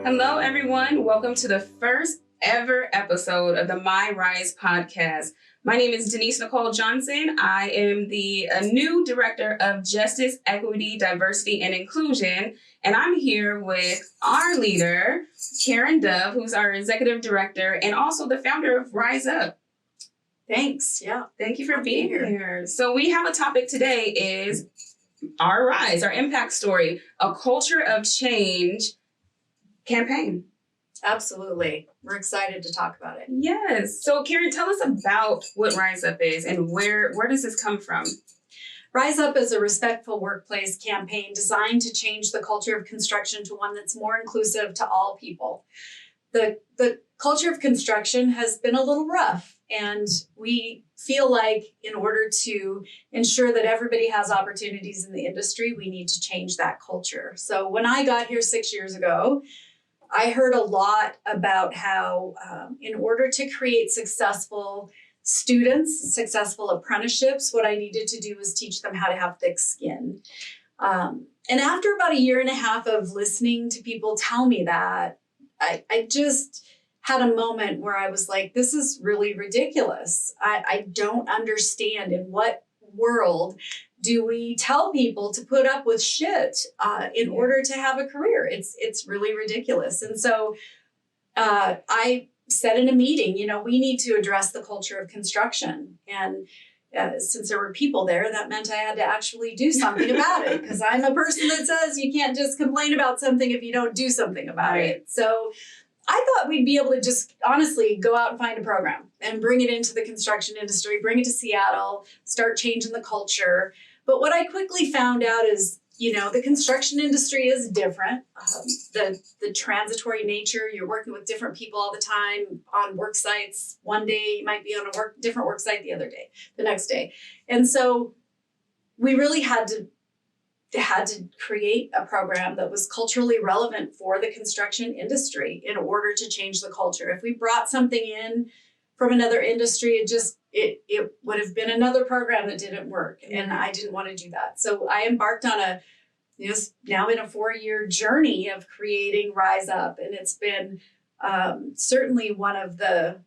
Hello, everyone. Welcome to the first ever episode of the MyRISE podcast. My name is Denise Nicole Johnson. I am the new Director of Justice, Equity, Diversity, and Inclusion. And I'm here with our leader, Karen Dove, who's our Executive Director and also the founder of Rise Up. Thanks. Yeah. Thank you for being here. So we have a topic today is our Rise, our impact story, a culture of change campaign. Absolutely. We're excited to talk about it. Yes. So Karen, tell us about what Rise Up is and where does this come from? Rise Up is a respectful workplace campaign designed to change the culture of construction to one that's more inclusive to all people. The culture of construction has been a little rough, and we feel like in order to ensure that everybody has opportunities in the industry, we need to change that culture. So when I got here 6 years ago, I heard a lot about how in order to create successful students, successful apprenticeships, what I needed to do was teach them how to have thick skin. And after about a year and a half of listening to people tell me that, I just had a moment where I was like, this is really ridiculous. I don't understand in what world do we tell people to put up with shit in order to have a career? It's really ridiculous. And so I said in a meeting, we need to address the culture of construction. And since there were people there, that meant I had to actually do something about it, because I'm a person that says you can't just complain about something if you don't do something about it. So I thought we'd be able to just honestly go out and find a program and bring it into the construction industry, bring it to Seattle, start changing the culture. But what I quickly found out is, the construction industry is different. The transitory nature, you're working with different people all the time on work sites. One day you might be on a different work site the next day. And so we really had to create a program that was culturally relevant for the construction industry in order to change the culture. If we brought something in from another industry, it would have been another program that didn't work. And I didn't want to do that. So I embarked on now in a 4-year journey of creating Rise Up. And it's been certainly one of the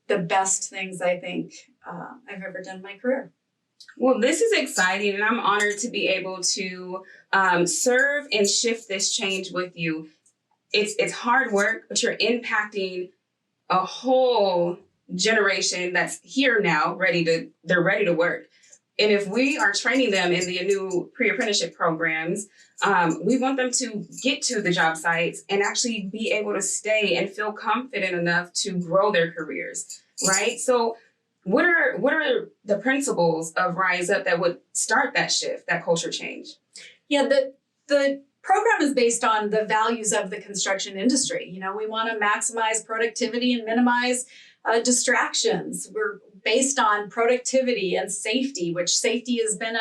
best things I think I've ever done in my career. Well, this is exciting, and I'm honored to be able to serve and shift this change with you. It's hard work, but you're impacting a whole generation that's here now, they're ready to work. And if we are training them in the ANEW pre-apprenticeship programs, we want them to get to the job sites and actually be able to stay and feel confident enough to grow their careers, right? So what are the principles of Rise Up that would start that shift, that culture change? Yeah, the program is based on the values of the construction industry. We want to maximize productivity and minimize distractions. We're based on productivity and safety, which safety has been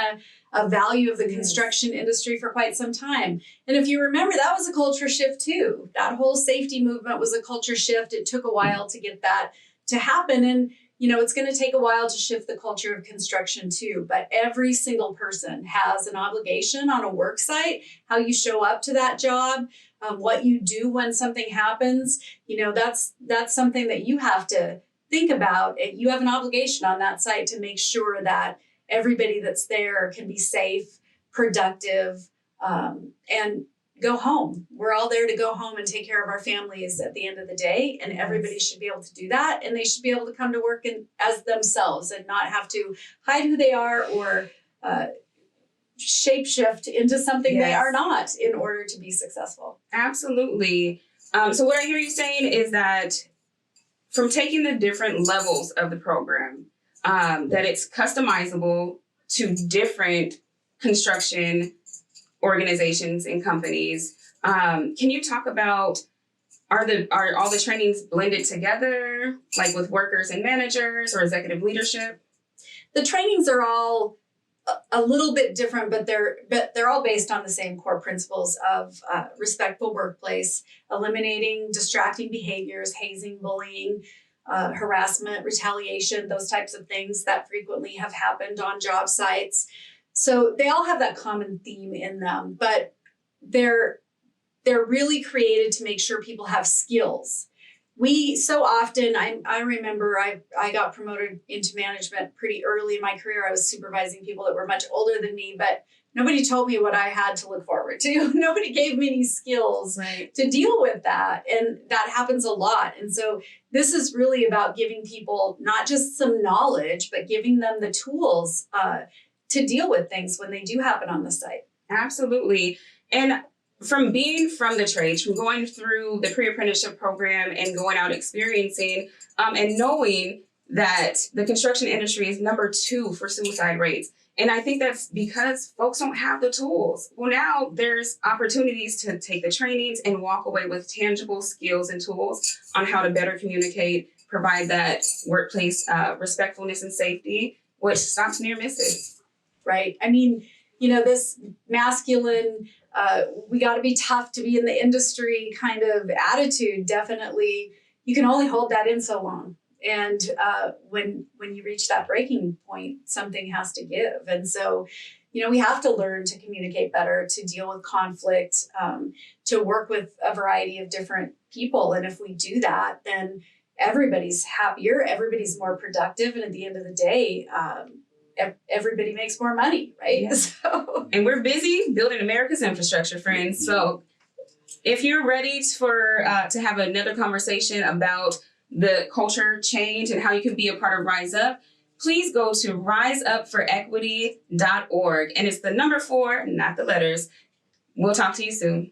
a value of the construction industry for quite some time. And if you remember, that was a culture shift too. That whole safety movement was a culture shift. It took a while to get that to happen. And it's going to take a while to shift the culture of construction too, but every single person has an obligation on a work site, how you show up to that job, what you do when something happens. That's something that you have to think about. You have an obligation on that site to make sure that everybody that's there can be safe, productive, and go home. We're all there to go home and take care of our families at the end of the day. And everybody should be able to do that. And they should be able to come to work as themselves and not have to hide who they are or shapeshift into something they are not in order to be successful. Absolutely. So what I hear you saying is that from taking the different levels of the program, that it's customizable to different construction organizations and companies. Can you talk about, are all the trainings blended together, like with workers and managers or executive leadership? The trainings are all a little bit different, but they're all based on the same core principles of respectful workplace, eliminating distracting behaviors, hazing, bullying, harassment, retaliation, those types of things that frequently have happened on job sites. So they all have that common theme in them, but they're they're really created to make sure people have skills. We so often, I remember I got promoted into management pretty early in my career. I was supervising people that were much older than me, but nobody told me what I had to look forward to. Nobody gave me any skills to deal with that. And that happens a lot. And so this is really about giving people not just some knowledge, but giving them the tools to deal with things when they do happen on the site. Absolutely. And from being from the trades, from going through the pre-apprenticeship program and going out experiencing and knowing that the construction industry is number 2 for suicide rates. And I think that's because folks don't have the tools. Well, now there's opportunities to take the trainings and walk away with tangible skills and tools on how to better communicate, provide that workplace respectfulness and safety, which stops near misses. Right. I mean, this masculine, we got to be tough to be in the industry kind of attitude, definitely, you can only hold that in so long. And when you reach that breaking point, something has to give. And so, we have to learn to communicate better, to deal with conflict, to work with a variety of different people. And if we do that, then everybody's happier, everybody's more productive. And at the end of the day, everybody makes more money, right? Yeah. So. And we're busy building America's infrastructure, friends. So if you're ready for to have another conversation about the culture change and how you can be a part of Rise Up, please go to riseupforequity.org. And it's the number 4, not the letters. We'll talk to you soon.